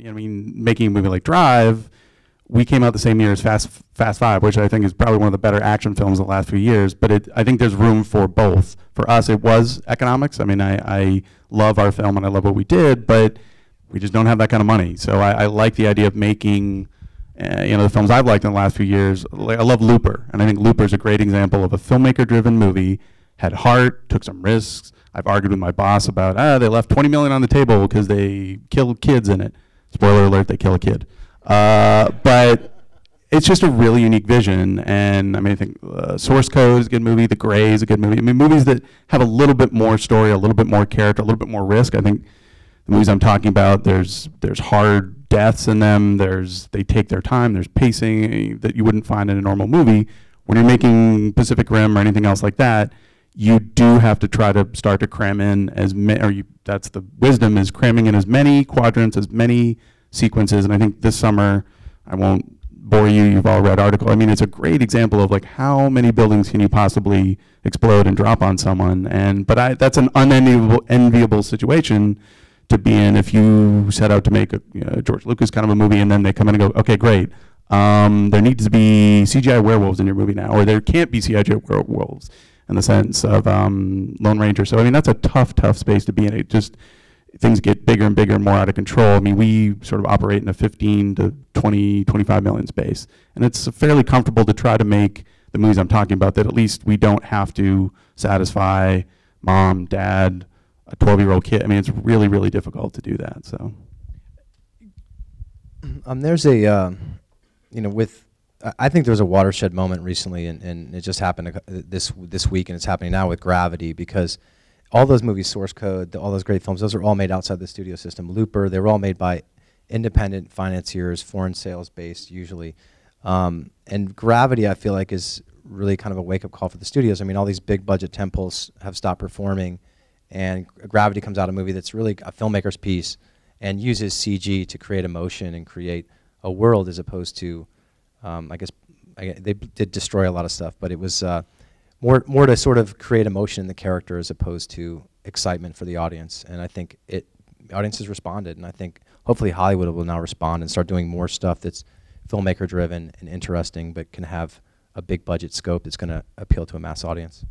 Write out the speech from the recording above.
I mean, making a movie like Drive, we came out the same year as Fast Five, which I think is probably one of the better action films of the last few years. But I think there's room for both. For us, it was economics. I mean, I love our film and I love what we did, but we just don't have that kind of money. So I like the idea of making, the films I've liked in the last few years. I love Looper, and I think Looper is a great example of a filmmaker-driven movie. Had heart, took some risks. I've argued with my boss about they left $20 million on the table because they killed kids in it. Spoiler alert: they kill a kid. But it's just a really unique vision, and I mean, I think Source Code is a good movie. The Gray is a good movie. I mean, movies that have a little bit more story, a little bit more character, a little bit more risk. I think the movies I'm talking about, there's hard deaths in them. They take their time. There's pacing that you wouldn't find in a normal movie. When you're making Pacific Rim or anything else like that, you do have to try to start to cram in that's the wisdom, is cramming in as many quadrants, as many sequences. And I think this summer, I won't bore you, you've all read article. I mean, it's a great example of like how many buildings can you possibly explode and drop on someone. But that's an unenviable situation to be in if you set out to make a George Lucas kind of a movie, and then they come in and go, okay, great. There needs to be CGI werewolves in your movie now, or there can't be CGI werewolves in the sense of Lone Ranger. So I mean, that's a tough space to be in. It just, things get bigger and bigger and more out of control. I mean, we sort of operate in a 15 to 20, 25 million space. And it's fairly comfortable to try to make the movies I'm talking about that at least we don't have to satisfy mom, dad, a 12-year-old kid. I mean, it's really, really difficult to do that, so. There's I think there's a watershed moment recently, and it just happened this week, and it's happening now with Gravity, because all those movies, Source Code, all those great films, those are all made outside the studio system. Looper, they were all made by independent financiers, foreign sales based usually. And Gravity, I feel like, is really kind of a wake-up call for the studios. I mean, all these big budget temples have stopped performing, and Gravity comes out a movie that's really a filmmaker's piece and uses CG to create emotion and create a world, as opposed to, they did destroy a lot of stuff, but it was more to sort of create emotion in the character as opposed to excitement for the audience. And I think the audience has responded, and I think hopefully Hollywood will now respond and start doing more stuff that's filmmaker driven and interesting, but can have a big budget scope that's going to appeal to a mass audience.